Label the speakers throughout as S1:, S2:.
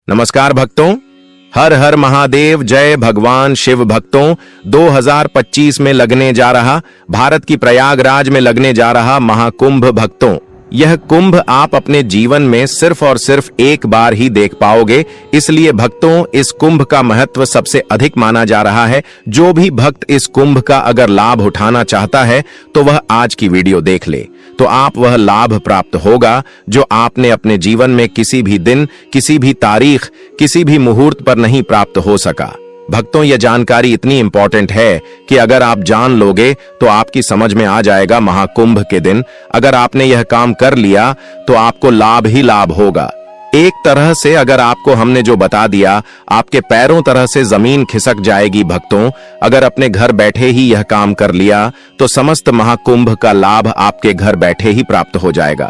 S1: नमस्कार भक्तों, हर हर महादेव। जय भगवान शिव। भक्तों, 2025 में लगने जा रहा, भारत की प्रयागराज में लगने जा रहा महाकुंभ। भक्तों, यह कुंभ आप अपने जीवन में सिर्फ और सिर्फ एक बार ही देख पाओगे। इसलिए भक्तों, इस कुंभ का महत्व सबसे अधिक माना जा रहा है। जो भी भक्त इस कुंभ का अगर लाभ उठाना चाहता है तो वह आज की वीडियो देख ले, तो आप वह लाभ प्राप्त होगा जो आपने अपने जीवन में किसी भी दिन, किसी भी तारीख, किसी भी मुहूर्त पर नहीं प्राप्त हो सका। भक्तों, यह जानकारी इतनी इंपॉर्टेंट है कि अगर आप जान लोगे तो आपकी समझ में आ जाएगा। महाकुंभ के दिन अगर आपने यह काम कर लिया तो आपको लाभ ही लाभ होगा। एक तरह से अगर आपको हमने जो बता दिया, आपके पैरों तरह से जमीन खिसक जाएगी। भक्तों, अगर अपने घर बैठे ही यह काम कर लिया तो समस्त महाकुंभ का लाभ आपके घर बैठे ही प्राप्त हो जाएगा।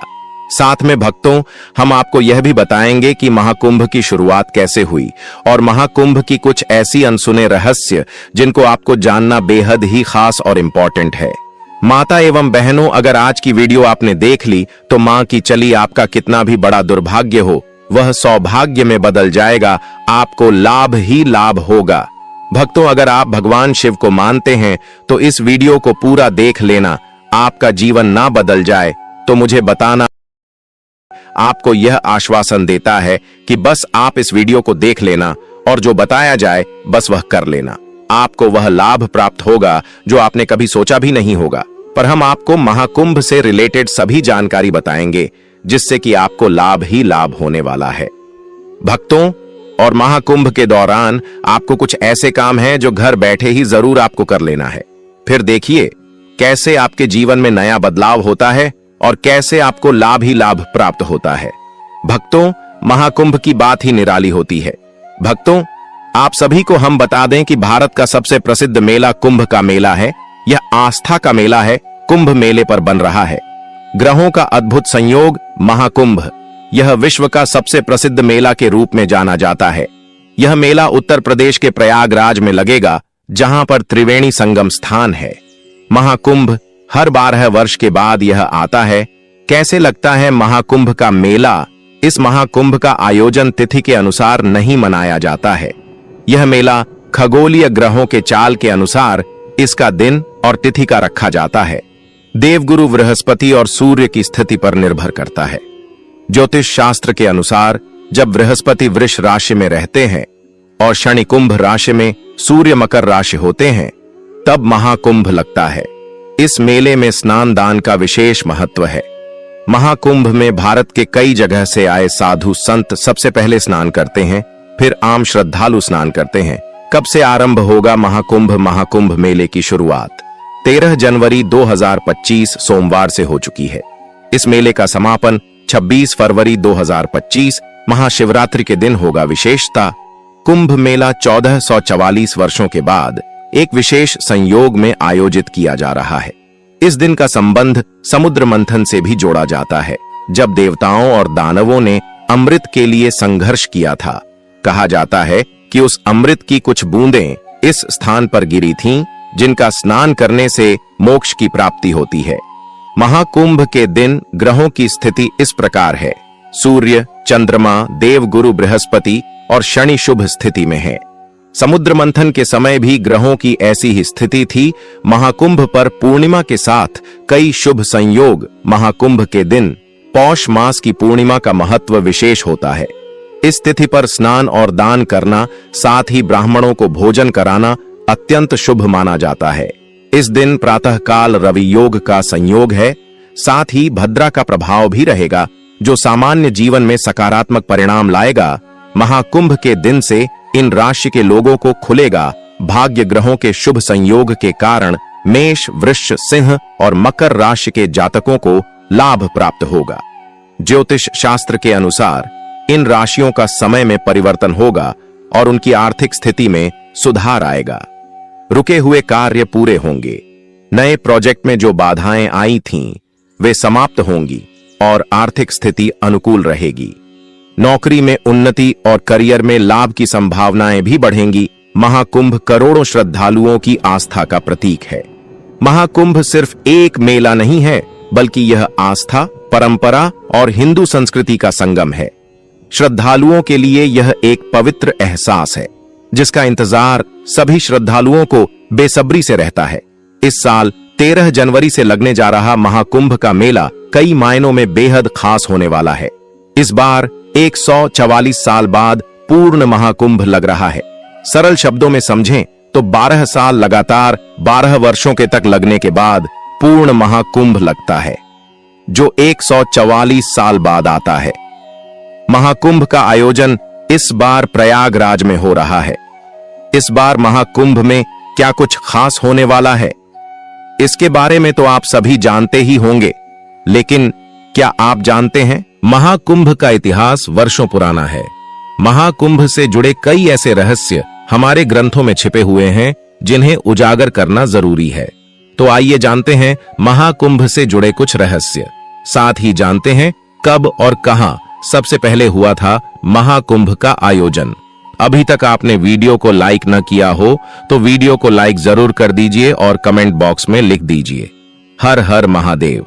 S1: साथ में भक्तों, हम आपको यह भी बताएंगे कि महाकुंभ की शुरुआत कैसे हुई और महाकुंभ की कुछ ऐसी अनसुने रहस्य जिनको आपको जानना बेहद ही खास और इंपॉर्टेंट है। माता एवं बहनों, अगर आज की वीडियो आपने देख ली तो मां की चली आपका कितना भी बड़ा दुर्भाग्य हो, वह सौभाग्य में बदल जाएगा। आपको लाभ ही लाभ होगा। भक्तों, अगर आप भगवान शिव को मानते हैं तो इस वीडियो को पूरा देख लेना। आपका जीवन ना बदल जाए तो मुझे बताना। आपको यह आश्वासन देता है कि बस आप इस वीडियो को देख लेना और जो बताया जाए बस वह कर लेना। आपको वह लाभ प्राप्त होगा जो आपने कभी सोचा भी नहीं होगा। पर हम आपको महाकुंभ से रिलेटेड सभी जानकारी बताएंगे जिससे कि आपको लाभ ही लाभ होने वाला है। भक्तों, और महाकुंभ के दौरान आपको कुछ ऐसे काम हैं जो घर बैठे ही जरूर आपको कर लेना है। फिर देखिए कैसे आपके जीवन में नया बदलाव होता है और कैसे आपको लाभ ही लाभ प्राप्त होता है। भक्तों, महाकुंभ की बात ही निराली होती है। भक्तों, आप सभी को हम बता दें कि भारत का सबसे प्रसिद्ध मेला कुंभ का मेला है। यह आस्था का मेला है। कुंभ मेले पर बन रहा है ग्रहों का अद्भुत संयोग महाकुंभ। यह विश्व का सबसे प्रसिद्ध मेला के रूप में जाना जाता है। यह मेला उत्तर प्रदेश के प्रयागराज में लगेगा, जहां पर त्रिवेणी संगम स्थान है। महाकुंभ हर 12 वर्ष के बाद यह आता है। कैसे लगता है महाकुंभ का मेला? इस महाकुंभ का आयोजन तिथि के अनुसार नहीं मनाया जाता है। यह मेला खगोलीय ग्रहों के चाल के अनुसार इसका दिन और तिथि का रखा जाता है। देवगुरु बृहस्पति और सूर्य की स्थिति पर निर्भर करता है। ज्योतिष शास्त्र के अनुसार जब बृहस्पति वृष राशि में रहते हैं और शनि कुंभ राशि में, सूर्य मकर राशि होते हैं, तब महाकुंभ लगता है। इस मेले में स्नान दान का विशेष महत्व है। महाकुंभ में भारत के कई जगह से आए साधु संत सबसे पहले स्नान करते हैं, फिर आम श्रद्धालु स्नान करते हैं। कब से आरंभ होगा महाकुंभ? महाकुंभ मेले की शुरुआत 13 जनवरी 2025 सोमवार से हो चुकी है। इस मेले का समापन 26 फरवरी 2025 महाशिवरात्रि के दिन होगा। विशेषता, कुंभ मेला 1444 वर्षों के बाद एक विशेष संयोग में आयोजित किया जा रहा है। इस दिन का संबंध समुद्र मंथन से भी जोड़ा जाता है, जब देवताओं और दानवों ने अमृत के लिए संघर्ष किया था। कहा जाता है कि उस अमृत की कुछ बूंदें इस स्थान पर गिरी थीं, जिनका स्नान करने से मोक्ष की प्राप्ति होती है। महाकुंभ के दिन ग्रहों की स्थिति इस प्रकार है। सूर्य, चंद्रमा, देवगुरु बृहस्पति और शनि शुभ स्थिति में है। समुद्र मंथन के समय भी ग्रहों की ऐसी ही स्थिति थी। महाकुंभ पर पूर्णिमा के साथ कई शुभ संयोग। महाकुंभ के दिन पौष मास की पूर्णिमा का महत्व विशेष होता है। इस तिथि पर स्नान और दान करना, साथ ही ब्राह्मणों को भोजन कराना अत्यंत शुभ माना जाता है। इस दिन प्रातःकाल रवि योग का संयोग है। साथ ही भद्रा का प्रभाव भी रहेगा, जो सामान्य जीवन में सकारात्मक परिणाम लाएगा। महाकुंभ के दिन से इन राशि के लोगों को खुलेगा भाग्य। ग्रहों के शुभ संयोग के कारण मेष, वृष, सिंह और मकर राशि के जातकों को लाभ प्राप्त होगा। ज्योतिष शास्त्र के अनुसार इन राशियों का समय में परिवर्तन होगा और उनकी आर्थिक स्थिति में सुधार आएगा। रुके हुए कार्य पूरे होंगे। नए प्रोजेक्ट में जो बाधाएं आई थीं, वे समाप्त होंगी और आर्थिक स्थिति अनुकूल रहेगी। नौकरी में उन्नति और करियर में लाभ की संभावनाएं भी बढ़ेंगी। महाकुंभ करोड़ों श्रद्धालुओं की आस्था का प्रतीक है। महाकुंभ सिर्फ एक मेला नहीं है, बल्कि यह आस्था, परंपरा और हिंदू संस्कृति का संगम है। श्रद्धालुओं के लिए यह एक पवित्र एहसास है जिसका इंतजार सभी श्रद्धालुओं को बेसब्री से रहता है। इस साल 13 जनवरी से लगने जा रहा महाकुंभ का मेला कई मायनों में बेहद खास होने वाला है। इस बार 144 साल बाद पूर्ण महाकुंभ लग रहा है। सरल शब्दों में समझें तो 12 साल लगातार 12 वर्षों के तक लगने के बाद पूर्ण महाकुंभ लगता है, जो 144 साल बाद आता है। महाकुंभ का आयोजन इस बार प्रयागराज में हो रहा है। इस बार महाकुंभ में क्या कुछ खास होने वाला है, इसके बारे में तो आप सभी जानते ही होंगे, लेकिन क्या आप जानते हैं महाकुंभ का इतिहास वर्षों पुराना है। महाकुंभ से जुड़े कई ऐसे रहस्य हमारे ग्रंथों में छिपे हुए हैं जिन्हें उजागर करना जरूरी है। तो आइए जानते हैं महाकुंभ से जुड़े कुछ रहस्य। साथ ही जानते हैं कब और कहां सबसे पहले हुआ था महाकुंभ का आयोजन। अभी तक आपने वीडियो को लाइक न किया हो तो वीडियो को लाइक जरूर कर दीजिए और कमेंट बॉक्स में लिख दीजिए हर हर महादेव,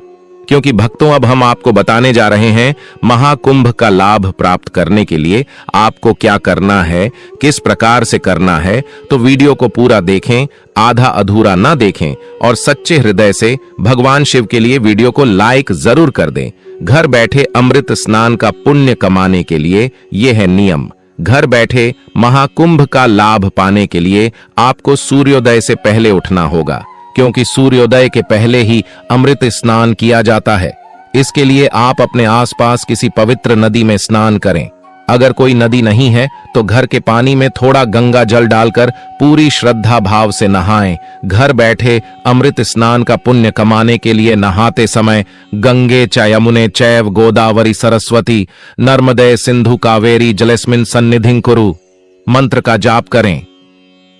S1: क्योंकि भक्तों अब हम आपको बताने जा रहे हैं महाकुंभ का लाभ प्राप्त करने के लिए आपको क्या करना है, किस प्रकार से करना है। तो वीडियो को पूरा देखें, आधा अधूरा ना देखें और सच्चे हृदय से भगवान शिव के लिए वीडियो को लाइक जरूर कर दें। घर बैठे अमृत स्नान का पुण्य कमाने के लिए यह है नियम। घर बैठे महाकुंभ का लाभ पाने के लिए आपको सूर्योदय से पहले उठना होगा, क्योंकि सूर्योदय के पहले ही अमृत स्नान किया जाता है। इसके लिए आप अपने आसपास किसी पवित्र नदी में स्नान करें। अगर कोई नदी नहीं है तो घर के पानी में थोड़ा गंगा जल डालकर पूरी श्रद्धा भाव से नहाएं। घर बैठे अमृत स्नान का पुण्य कमाने के लिए नहाते समय गंगे च यमुने चैव गोदावरी सरस्वती नर्मदे सिंधु कावेरी जलेस्मिन सन्निधिं कुरु मंत्र का जाप करें।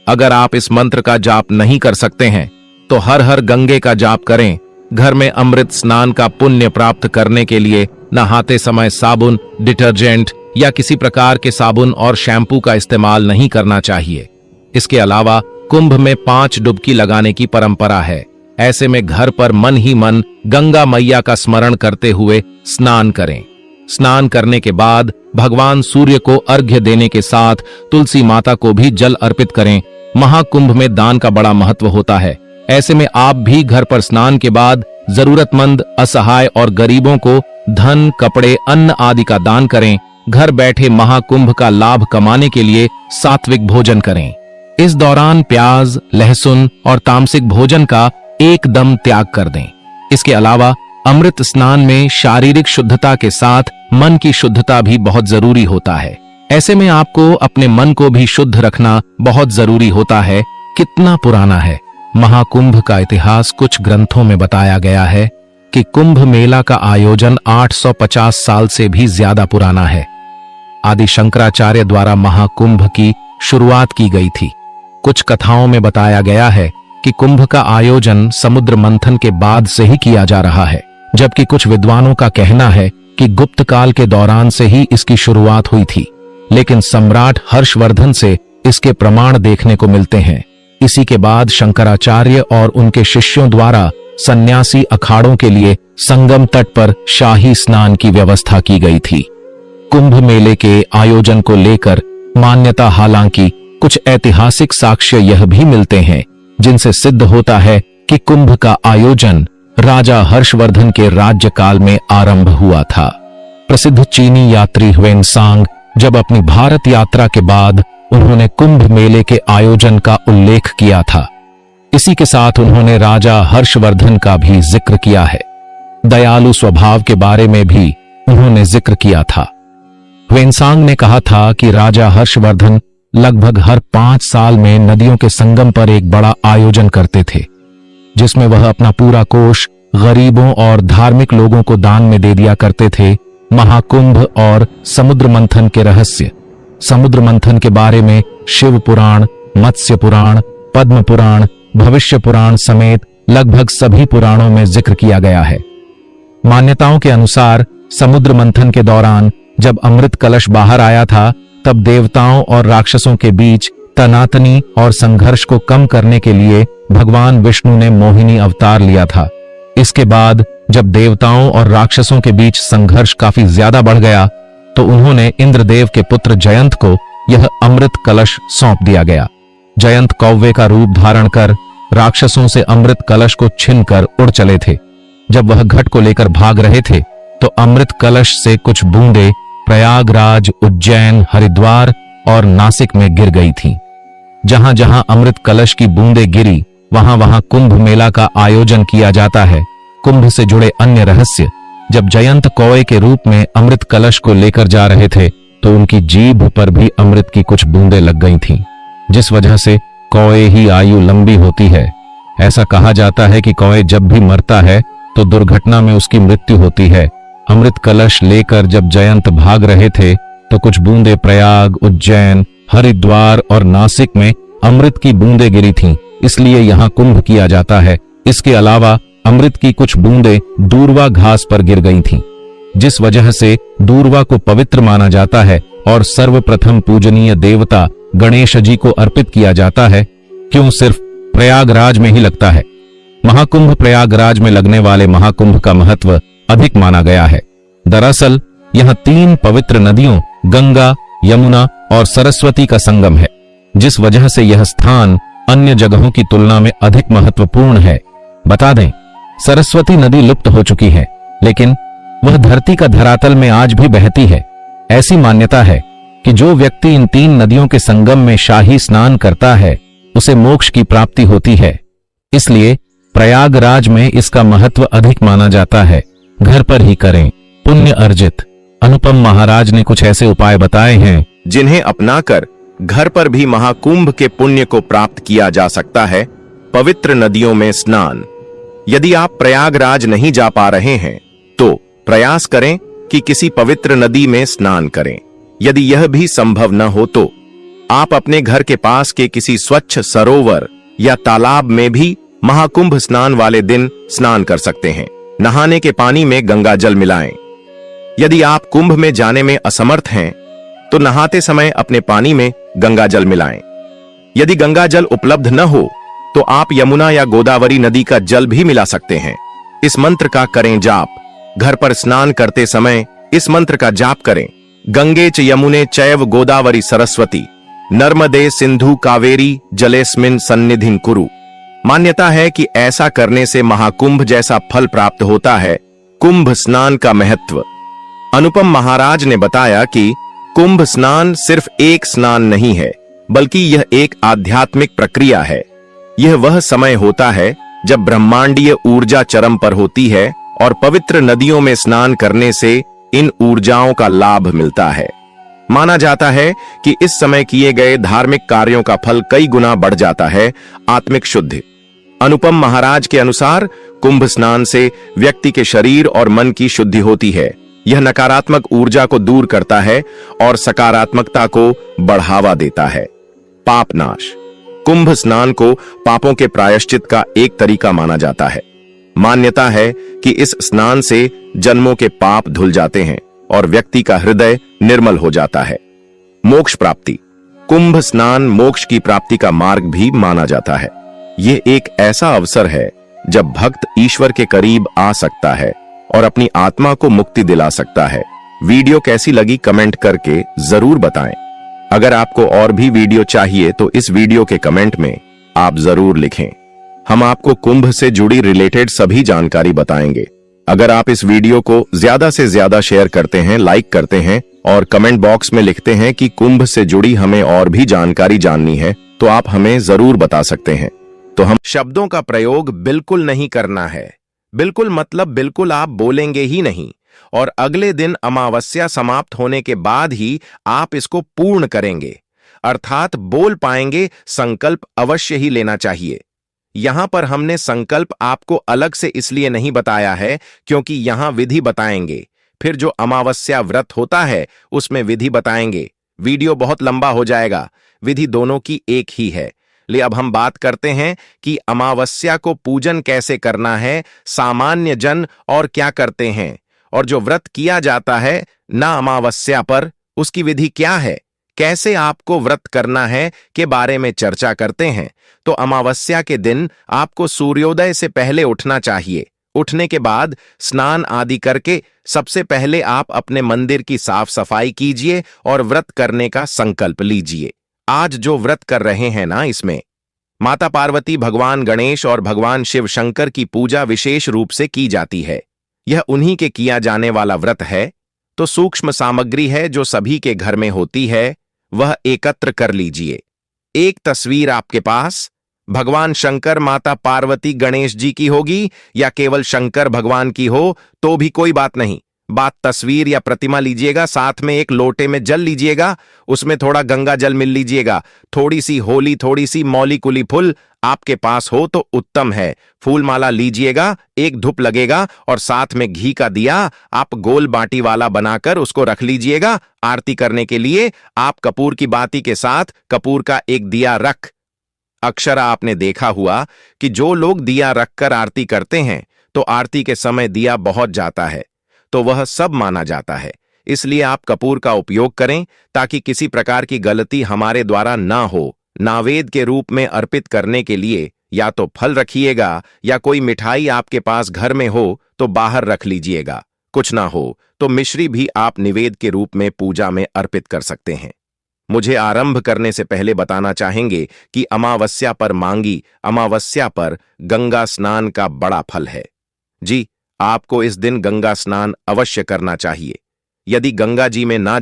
S1: अगर आप इस मंत्र का जाप नहीं कर सकते हैं तो हर हर गंगे का जाप करें। घर में अमृत स्नान का पुण्य प्राप्त करने के लिए नहाते समय साबुन, डिटर्जेंट या किसी प्रकार के साबुन और शैम्पू का इस्तेमाल नहीं करना चाहिए। इसके अलावा कुंभ में 5 डुबकी लगाने की परंपरा है। ऐसे में घर पर मन ही मन गंगा मैया का स्मरण करते हुए स्नान करें। स्नान करने के बाद भगवान सूर्य को अर्घ्य देने के साथ तुलसी माता को भी जल अर्पित करें। महाकुंभ में दान का बड़ा महत्व होता है। ऐसे में आप भी घर पर स्नान के बाद जरूरतमंद, असहाय और गरीबों को धन, कपड़े, अन्न आदि का दान करें। घर बैठे महाकुंभ का लाभ कमाने के लिए सात्विक भोजन करें। इस दौरान प्याज, लहसुन और तामसिक भोजन का एकदम त्याग कर दें। इसके अलावा अमृत स्नान में शारीरिक शुद्धता के साथ मन की शुद्धता भी बहुत जरूरी होता है। ऐसे में आपको अपने मन को भी शुद्ध रखना बहुत जरूरी होता है। कितना पुराना है महाकुंभ का इतिहास। कुछ ग्रंथों में बताया गया है कि कुंभ मेला का आयोजन 850 साल से भी ज्यादा पुराना है। आदि शंकराचार्य द्वारा महाकुंभ की शुरुआत की गई थी। कुछ कथाओं में बताया गया है कि कुंभ का आयोजन समुद्र मंथन के बाद से ही किया जा रहा है, जबकि कुछ विद्वानों का कहना है कि गुप्त काल के दौरान से ही इसकी शुरुआत हुई थी। लेकिन सम्राट हर्षवर्धन से इसके प्रमाण देखने को मिलते हैं। इसी के बाद शंकराचार्य और उनके शिष्यों द्वारा सन्यासी अखाड़ों के लिए संगम तट पर शाही स्नान की व्यवस्था की गई थी। कुंभ मेले के आयोजन को लेकर मान्यता, हालांकि कुछ ऐतिहासिक साक्ष्य यह भी मिलते हैं जिनसे सिद्ध होता है कि कुंभ का आयोजन राजा हर्षवर्धन के राज्यकाल में आरंभ हुआ था। प्रसिद्ध चीनी यात्री ह्वेनसांग जब अपनी भारत यात्रा के बाद उन्होंने कुंभ मेले के आयोजन का उल्लेख किया था। इसी के साथ उन्होंने राजा हर्षवर्धन का भी जिक्र किया है। दयालु स्वभाव के बारे में भी उन्होंने जिक्र किया था। ह्वेनसांग ने कहा था कि राजा हर्षवर्धन लगभग हर 5 साल में नदियों के संगम पर एक बड़ा आयोजन करते थे, जिसमें वह अपना पूरा कोष गरीबों और धार्मिक लोगों को दान में दे दिया करते थे। महाकुंभ और समुद्र मंथन के रहस्य। समुद्र मंथन के बारे में शिव पुराण, मत्स्य पुराण, पद्म पुराण, भविष्य पुराण समेत लगभग सभी पुराणों में जिक्र किया गया है। मान्यताओं के अनुसार समुद्र मंथन के दौरान जब अमृत कलश बाहर आया था, तब देवताओं और राक्षसों के बीच तनातनी और संघर्ष को कम करने के लिए भगवान विष्णु ने मोहिनी अवतार लिया था। इसके बाद जब देवताओं और राक्षसों के बीच संघर्ष काफी ज्यादा बढ़ गया, तो
S2: तो उन्होंने इंद्रदेव के पुत्र जयंत को यह अमृत कलश सौंप दिया गया। जयंत कौवे का रूप धारण कर राक्षसों से अमृत कलश को छीनकर उड़ चले थे। जब वह घट को लेकर भाग रहे थे तो अमृत कलश से कुछ बूंदें प्रयागराज, उज्जैन, हरिद्वार और नासिक में गिर गई थीं। जहां जहां अमृत कलश की बूंदें गिरी वहां वहां कुंभ मेला का आयोजन किया जाता है। कुंभ से जुड़े अन्य रहस्य, जब जयंत कौवे के रूप में अमृत कलश को लेकर जा रहे थे तो उनकी जीभ पर भी अमृत की कुछ बूंदें लग गई थीं, जिस वजह से कौवे ही आयु लंबी होती है। ऐसा कहा जाता है कि कौवे जब भी मरता है तो दुर्घटना में उसकी मृत्यु होती है। अमृत कलश लेकर जब जयंत भाग रहे थे तो कुछ बूंदें प्रयाग, उज्जैन, हरिद्वार और नासिक में अमृत की बूंदें गिरी थीं, इसलिए यहाँ कुंभ किया जाता है। इसके अलावा अमृत की कुछ बूंदें दूर्वा घास पर गिर गई थीं, जिस वजह से दूर्वा को पवित्र माना जाता है और सर्वप्रथम पूजनीय देवता गणेश जी को अर्पित किया जाता है। क्यों सिर्फ प्रयागराज में ही लगता है? महाकुंभ प्रयागराज में लगने वाले महाकुंभ का महत्व अधिक माना गया है। दरअसल यह 3 पवित्र नदियों गंगा, यमुना और सरस्वती का संगम है, जिस वजह से यह स्थान अन्य जगहों की तुलना में अधिक महत्वपूर्ण है। बता दें, सरस्वती नदी लुप्त हो चुकी है, लेकिन वह धरती का धरातल में आज भी बहती है। ऐसी मान्यता है कि जो व्यक्ति इन 3 नदियों के संगम में शाही स्नान करता है उसे मोक्ष की प्राप्ति होती है। इसलिए प्रयागराज में इसका महत्व अधिक माना जाता है। घर पर ही करें, पुण्य अर्जित। अनुपम महाराज ने कुछ ऐसे उपाय बताए हैं
S1: जिन्हें अपनाकर घर पर भी महाकुंभ के पुण्य को प्राप्त किया जा सकता है। पवित्र नदियों में स्नान। यदि आप प्रयागराज नहीं जा पा रहे हैं तो प्रयास करें कि किसी पवित्र नदी में स्नान करें। यदि यह भी संभव न हो तो आप अपने घर के पास के किसी स्वच्छ सरोवर या तालाब में भी महाकुंभ स्नान वाले दिन स्नान कर सकते हैं। नहाने के पानी में गंगा जल मिलाएं। यदि आप कुंभ में जाने में असमर्थ हैं तो नहाते समय अपने पानी में गंगा जल मिलाएं। यदि गंगा जल उपलब्ध न हो तो आप यमुना या गोदावरी नदी का जल भी मिला सकते हैं। इस मंत्र का करें जाप। घर पर स्नान करते समय इस मंत्र का जाप करें। गंगे च यमुने चैव गोदावरी सरस्वती नर्मदे सिंधु कावेरी जलेस्मिन सन्निधिं कुरु। मान्यता है कि ऐसा करने से महाकुंभ जैसा फल प्राप्त होता है। कुंभ स्नान का महत्व। अनुपम महाराज ने बताया कि कुंभ स्नान सिर्फ एक स्नान नहीं है, बल्कि यह एक आध्यात्मिक प्रक्रिया है। यह वह समय होता है जब ब्रह्मांडीय ऊर्जा चरम पर होती है और पवित्र नदियों में स्नान करने से इन ऊर्जाओं का लाभ मिलता है। माना जाता है कि इस समय किए गए धार्मिक कार्यों का फल कई गुना बढ़ जाता है। आत्मिक शुद्धि। अनुपम महाराज के अनुसार कुंभ स्नान से व्यक्ति के शरीर और मन की शुद्धि होती है। यह नकारात्मक ऊर्जा को दूर करता है और सकारात्मकता को बढ़ावा देता है। पाप नाश। कुंभ स्नान को पापों के प्रायश्चित का एक तरीका माना जाता है। मान्यता है कि इस स्नान से जन्मों के पाप धुल जाते हैं और व्यक्ति का हृदय निर्मल हो जाता है। मोक्ष प्राप्ति। कुंभ स्नान मोक्ष की प्राप्ति का मार्ग भी माना जाता है। यह एक ऐसा अवसर है जब भक्त ईश्वर के करीब आ सकता है और अपनी आत्मा को मुक्ति दिला सकता है। वीडियो कैसी लगी कमेंट करके जरूर बताएं। अगर आपको और भी वीडियो चाहिए तो इस वीडियो के कमेंट में आप जरूर लिखें। हम आपको कुंभ से जुड़ी रिलेटेड सभी जानकारी बताएंगे। अगर आप इस वीडियो को ज्यादा से ज्यादा शेयर करते हैं, लाइक करते हैं और कमेंट बॉक्स में लिखते हैं कि कुंभ से जुड़ी हमें और भी जानकारी जाननी है, तो आप हमें जरूर बता सकते हैं। तो हम शब्दों का प्रयोग बिल्कुल नहीं करना है। बिल्कुल मतलब बिल्कुल आप बोलेंगे ही नहीं, और अगले दिन अमावस्या समाप्त होने के बाद ही आप इसको पूर्ण करेंगे, अर्थात बोल पाएंगे। संकल्प अवश्य ही लेना चाहिए। यहां पर हमने संकल्प आपको अलग से इसलिए नहीं बताया है क्योंकि यहां विधि बताएंगे, फिर जो अमावस्या व्रत होता है उसमें विधि बताएंगे। वीडियो बहुत लंबा हो जाएगा। विधि दोनों की एक ही है। ले अब हम बात करते हैं कि अमावस्या को पूजन कैसे करना है, सामान्य जन और क्या करते हैं, और जो व्रत किया जाता है ना अमावस्या पर, उसकी विधि क्या है, कैसे आपको व्रत करना है के बारे में चर्चा करते हैं। तो अमावस्या के दिन आपको सूर्योदय से पहले उठना चाहिए। उठने के बाद स्नान आदि करके सबसे पहले आप अपने मंदिर की साफ सफाई कीजिए और व्रत करने का संकल्प लीजिए। आज जो व्रत कर रहे हैं ना, इसमें माता पार्वती, भगवान गणेश और भगवान शिव शंकर की पूजा विशेष रूप से की जाती है। यह उन्हीं के किया जाने वाला व्रत है, तो सूक्ष्म सामग्री है जो सभी के घर में होती है, वह एकत्र कर लीजिए। एक तस्वीर आपके पास भगवान शंकर, माता पार्वती, गणेश जी की होगी या केवल शंकर भगवान की हो तो भी कोई बात नहीं। बात तस्वीर या प्रतिमा लीजिएगा, साथ में एक लोटे में जल लीजिएगा, उसमें थोड़ा गंगा जल मिल लीजिएगा, थोड़ी सी होली, थोड़ी सी मौली कुली फूल आपके पास हो तो उत्तम है। फूल माला लीजिएगा, एक धूप लगेगा और साथ में घी का दिया आप गोल बाटी वाला बनाकर उसको रख लीजिएगा। आरती करने के लिए आप कपूर की बाती के साथ कपूर का एक दिया रख। अक्सर आपने देखा हुआ कि जो लोग दिया रखकर आरती करते हैं तो आरती के समय दिया बहुत जाता है, तो वह सब माना जाता है। इसलिए आप कपूर का उपयोग करें ताकि किसी प्रकार की गलती हमारे द्वारा ना हो। नावेद के रूप में अर्पित करने के लिए या तो फल रखिएगा या कोई मिठाई आपके पास घर में हो तो बाहर रख लीजिएगा। कुछ ना हो तो मिश्री भी आप निवेद के रूप में पूजा में अर्पित कर सकते हैं। मुझे आरंभ करने से पहले बताना चाहेंगे कि अमावस्या पर मांगी अमावस्या पर गंगा स्नान का बड़ा फल है। जी, आपको इस दिन गंगा स्नान अवश्य करना चाहिए। यदि गंगा जी में ना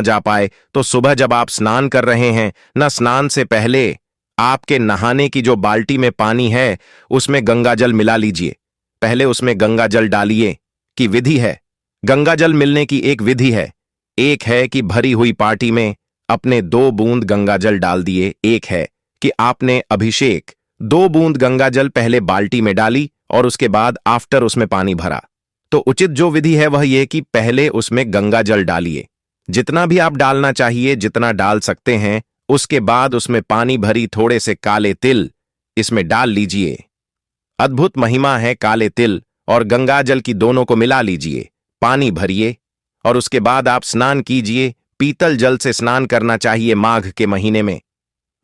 S1: जा पाए तो सुबह जब आप स्नान कर रहे हैं न, स्नान से पहले आपके नहाने की जो बाल्टी में पानी है उसमें गंगा जल मिला लीजिए। पहले उसमें गंगा जल डालिए कि विधि है। गंगा जल मिलने की एक विधि है। एक है कि भरी हुई पार्टी में अपने 2 बूंद गंगा जल डाल दिए। एक है कि आपने अभिषेक 2 बूंद गंगा जल पहले बाल्टी में डाली और उसके बाद आफ्टर उसमें पानी भरा। तो उचित जो विधि है वह यह कि पहले उसमें गंगा जल डालिए, जितना भी आप डालना चाहिए, जितना डाल सकते हैं। उसके बाद उसमें पानी भरी थोड़े से काले तिल इसमें डाल लीजिए। अद्भुत महिमा है काले तिल और गंगा जल की, दोनों को मिला लीजिए, पानी भरिए और उसके बाद आप स्नान कीजिए। पीतल जल से स्नान करना चाहिए माघ के महीने में।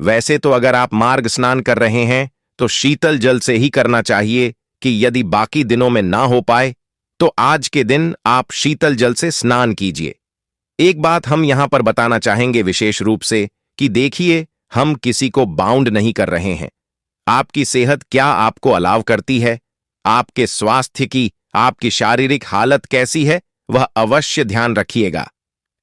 S1: वैसे तो अगर आप मार्ग स्नान कर रहे हैं तो शीतल जल से ही करना चाहिए, कि यदि बाकी दिनों में ना हो पाए तो आज के दिन आप शीतल जल से स्नान कीजिए। एक बात हम यहां पर बताना चाहेंगे विशेष रूप से कि देखिए, हम किसी को बाउंड नहीं कर रहे हैं। आपकी सेहत क्या आपको अलाव करती है, आपके स्वास्थ्य की, आपकी शारीरिक हालत कैसी है, वह अवश्य ध्यान रखिएगा।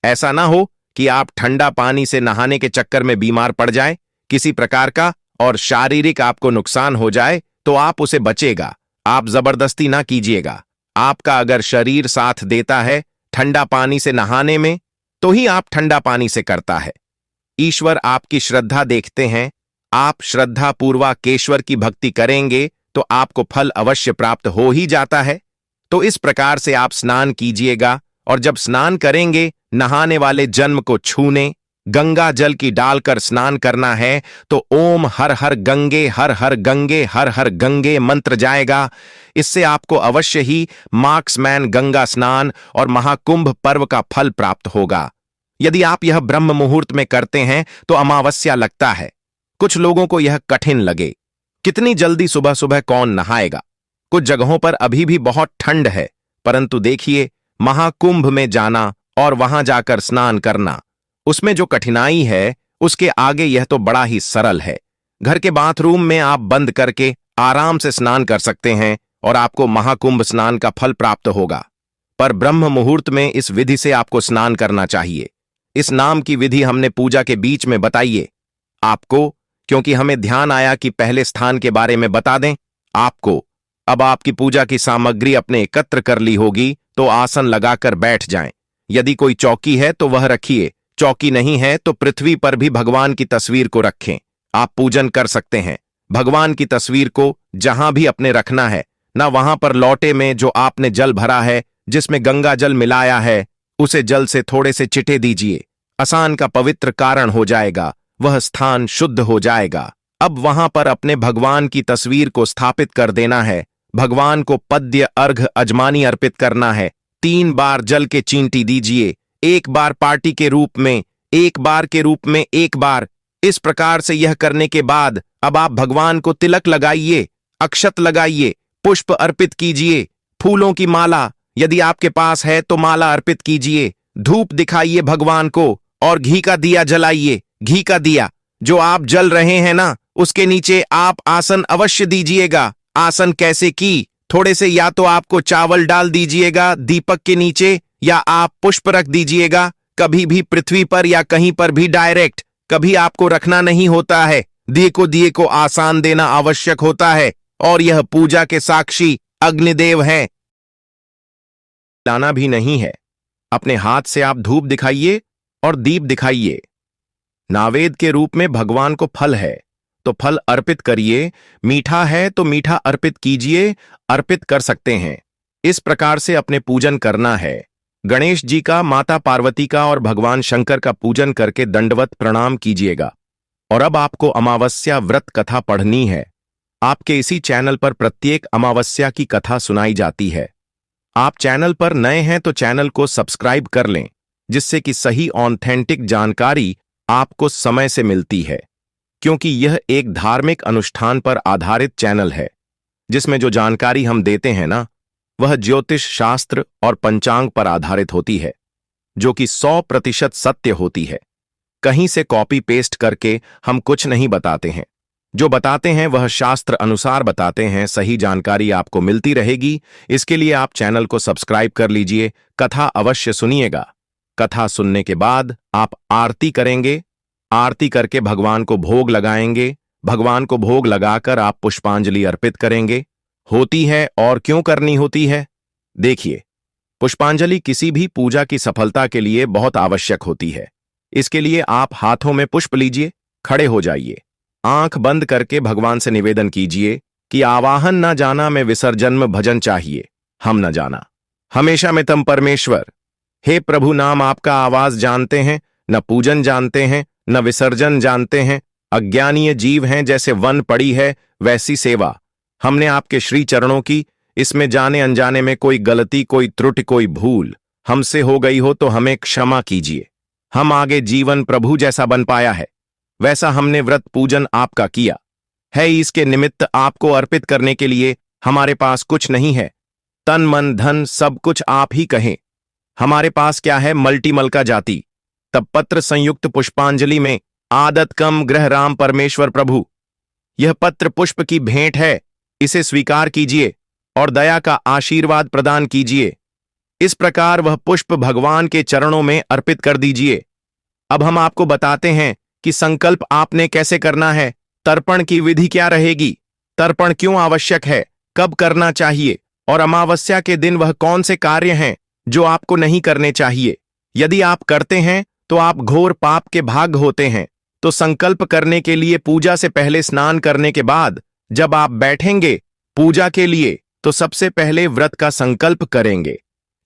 S1: ऐसा ना हो कि आप ठंडा पानी से नहाने के चक्कर में बीमार पड़ जाए किसी प्रकार का और शारीरिक आपको नुकसान हो जाए तो आप उसे बचेगा। आप जबरदस्ती ना कीजिएगा। आपका अगर शरीर साथ देता है ठंडा पानी से नहाने में तो ही आप ठंडा पानी से करता है। ईश्वर आपकी श्रद्धा देखते हैं। आप श्रद्धा पूर्वक ईश्वर की भक्ति करेंगे तो आपको फल अवश्य प्राप्त हो ही जाता है। तो इस प्रकार से आप स्नान कीजिएगा और जब स्नान करेंगे नहाने वाले जन्म को छूने गंगा जल की डालकर स्नान करना है तो ओम हर हर गंगे हर हर गंगे हर हर गंगे मंत्र जाएगा। इससे आपको अवश्य ही मार्क्समैन गंगा स्नान और महाकुंभ पर्व का फल प्राप्त होगा। यदि आप यह ब्रह्म मुहूर्त में करते हैं तो अमावस्या लगता है। कुछ लोगों को यह कठिन लगे, कितनी जल्दी सुबह सुबह कौन नहाएगा। कुछ जगहों पर अभी भी बहुत ठंड है, परंतु देखिए, महाकुंभ में जाना और वहां जाकर स्नान करना, उसमें जो कठिनाई है उसके आगे यह तो बड़ा ही सरल है। घर के बाथरूम में आप बंद करके आराम से स्नान कर सकते हैं और आपको महाकुंभ स्नान का फल प्राप्त होगा। पर ब्रह्म मुहूर्त में इस विधि से आपको स्नान करना चाहिए। इस नाम की विधि हमने पूजा के बीच में बताइए आपको, क्योंकि हमें ध्यान आया कि पहले स्थान के बारे में बता दें आपको। अब आपकी पूजा की सामग्री अपने एकत्र कर ली होगी तो आसन लगाकर बैठ जाएं। यदि कोई चौकी है तो वह रखिए, चौकी नहीं है तो पृथ्वी पर भी भगवान की तस्वीर को रखें। आप पूजन कर सकते हैं। भगवान की तस्वीर को जहां भी अपने रखना है ना, वहां पर लौटे में जो आपने जल भरा है, जिसमें गंगा जल मिलाया है, उसे जल से थोड़े से चिटे दीजिए। आसान का पवित्र कारण हो जाएगा, वह स्थान शुद्ध हो जाएगा। अब वहां पर अपने भगवान की तस्वीर को स्थापित कर देना है। भगवान को पद्य अर्घ अजमानी अर्पित करना है। 3 बार जल के चींटी दीजिए, 1 बार पार्टी के रूप में, 1 बार के रूप में 1 बार। इस प्रकार से यह करने के बाद अब आप भगवान को तिलक लगाइए, अक्षत लगाइए, पुष्प अर्पित कीजिए, फूलों की माला यदि आपके पास है तो माला अर्पित कीजिए, धूप दिखाइए भगवान को और घी का दिया जलाइए। घी का दिया जो आप जल रहे हैं ना, उसके नीचे आप आसन अवश्य दीजिएगा। आसन कैसे की? थोड़े से या तो आपको चावल डाल दीजिएगा दीपक के नीचे, या आप पुष्प रख दीजिएगा। कभी भी पृथ्वी पर या कहीं पर भी डायरेक्ट कभी आपको रखना नहीं होता है। दिए को आसान देना आवश्यक होता है, और यह पूजा के साक्षी अग्निदेव हैं। लाना भी नहीं है, अपने हाथ से आप धूप दिखाइए और दीप दिखाइए। नावेद के रूप में भगवान को फल है तो फल अर्पित करिए, मीठा है तो मीठा अर्पित कीजिए, अर्पित कर सकते हैं। इस प्रकार से अपने पूजन करना है। गणेश जी का, माता पार्वती का और भगवान शंकर का पूजन करके दंडवत प्रणाम कीजिएगा। और अब आपको अमावस्या व्रत कथा पढ़नी है। आपके इसी चैनल पर प्रत्येक अमावस्या की कथा सुनाई जाती है। आप चैनल पर नए हैं तो चैनल को सब्सक्राइब कर लें, जिससे कि सही ऑथेंटिक जानकारी आपको समय से मिलती है। क्योंकि यह एक धार्मिक अनुष्ठान पर आधारित चैनल है, जिसमें जो जानकारी हम देते हैं ना, वह ज्योतिष शास्त्र और पंचांग पर आधारित होती है, जो कि 100% सत्य होती है। कहीं से कॉपी पेस्ट करके हम कुछ नहीं बताते हैं। जो बताते हैं वह शास्त्र अनुसार बताते हैं। सही जानकारी आपको मिलती रहेगी। इसके लिए आप चैनल को सब्सक्राइब कर लीजिए। कथा अवश्य सुनिएगा। कथा सुनने के बाद आप आरती करेंगे। आरती करके भगवान को भोग लगाएंगे। भगवान को भोग लगाकर आप पुष्पांजलि अर्पित करेंगे। होती है और क्यों करनी होती है? देखिए, पुष्पांजलि किसी भी पूजा की सफलता के लिए बहुत आवश्यक होती है। इसके लिए आप हाथों में पुष्प लीजिए, खड़े हो जाइए, आंख बंद करके भगवान से निवेदन कीजिए कि आवाहन न जाना में विसर्जन में भजन चाहिए, हम न जाना हमेशा में तम परमेश्वर। हे प्रभु, नाम आपका आवाज जानते हैं, न पूजन जानते हैं, न विसर्जन जानते हैं। अज्ञानीय जीव हैं, जैसे वन पड़ी है वैसी सेवा हमने आपके श्री चरणों की। इसमें जाने अनजाने में कोई गलती, कोई त्रुटि, कोई भूल हमसे हो गई हो तो हमें क्षमा कीजिए। हम आगे जीवन प्रभु जैसा बन पाया है, वैसा हमने व्रत पूजन आपका किया है। इसके निमित्त आपको अर्पित करने के लिए हमारे पास कुछ नहीं है। तन मन धन सब कुछ आप ही कहें। हमारे पास क्या है? मल्टीमल का जाति। तब पत्र संयुक्त पुष्पांजलि में आदत कम ग्रह राम परमेश्वर प्रभु। यह पत्र पुष्प की भेंट है, इसे स्वीकार कीजिए और दया का आशीर्वाद प्रदान कीजिए। इस प्रकार वह पुष्प भगवान के चरणों में अर्पित कर दीजिए। अब हम आपको बताते हैं कि संकल्प आपने कैसे करना है। तर्पण की विधि क्या रहेगी, तर्पण क्यों आवश्यक है, कब करना चाहिए, और अमावस्या के दिन वह कौन से कार्य हैं जो आपको नहीं करने चाहिए। यदि आप करते हैं तो आप घोर पाप के भाग होते हैं। तो संकल्प करने के लिए पूजा से पहले स्नान करने के बाद जब आप बैठेंगे पूजा के लिए तो सबसे पहले व्रत का संकल्प करेंगे।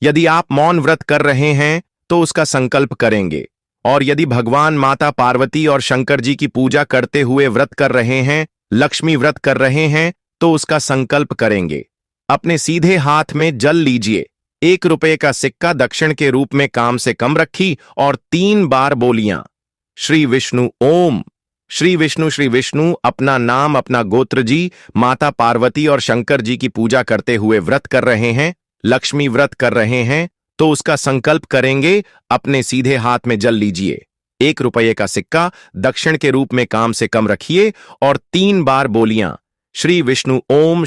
S1: यदि आप मौन व्रत कर रहे हैं तो उसका संकल्प करेंगे, और यदि भगवान माता पार्वती और शंकर जी की पूजा करते हुए व्रत कर रहे हैं, लक्ष्मी व्रत कर रहे हैं, तो उसका संकल्प करेंगे। अपने सीधे हाथ में जल लीजिए। 1 रुपये का सिक्का दक्षिण के रूप में काम से कम रखी और 3 बार बोलियां श्री विष्णु ओम। श्री विष्णु अपना नाम, अपना गोत्र जी, माता पार्वती और शंकर जी की पूजा करते हुए व्रत कर रहे हैं, लक्ष्मी व्रत कर रहे हैं, तो उसका संकल्प करेंगे। अपने सीधे हाथ में जल लीजिए। 1 रुपये का सिक्का दक्षिण के रूप में काम से कम रखिए और 3 बार बोलियां श्री विष्णु ओम।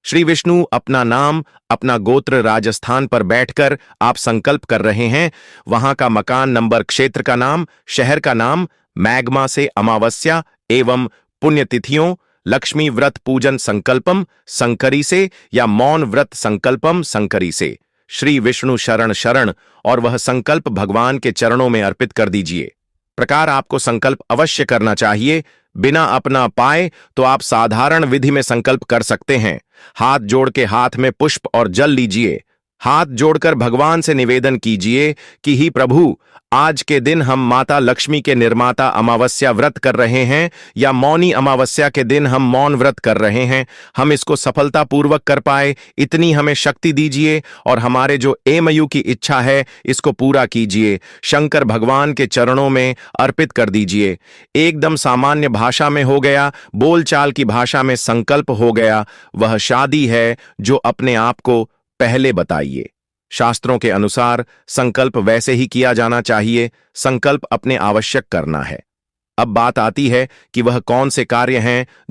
S1: श्री विष्णु अपना नाम, अपना गोत्र, राजस्थान पर बैठकर आप संकल्प कर रहे हैं। वहां का मकान नंबर, क्षेत्र का नाम, शहर का नाम, मैग्मा से अमावस्या एवं पुण्यतिथियों, लक्ष्मी व्रत पूजन संकल्पम संकरी से या मौन व्रत संकल्पम संकरी से। श्री विष्णु शरण शरण, और वह संकल्प भगवान के चरणों में अर्पित कर दीजिए। प्रकार आपको संकल्प अवश्य करना चाहिए। बिना अपना पाए तो आप साधारण विधि में संकल्प कर सकते हैं। हाथ जोड़ के हाथ में पुष्प और जल लीजिए। हाथ जोड़कर भगवान से निवेदन कीजिए कि ही प्रभु, आज के दिन हम माता लक्ष्मी के निर्माता अमावस्या व्रत कर रहे हैं या मौनी अमावस्या के दिन हम मौन व्रत कर रहे हैं, हम इसको सफलतापूर्वक कर पाए, इतनी हमें शक्ति दीजिए और हमारे जो एमयू की इच्छा है इसको पूरा कीजिए। शंकर भगवान के चरणों में अर्पित कर दीजिए। एकदम सामान्य भाषा में हो गया, बोलचाल की भाषा में संकल्प हो गया। वह शादी है जो अपने आप को पहले बताइए। शास्त्रों के अनुसार संकल्प वैसे ही किया जाना चाहिए, संकल्प अपने आवश्यक करना है। अब बात आती है कि वह कौन से कार्य हैं जो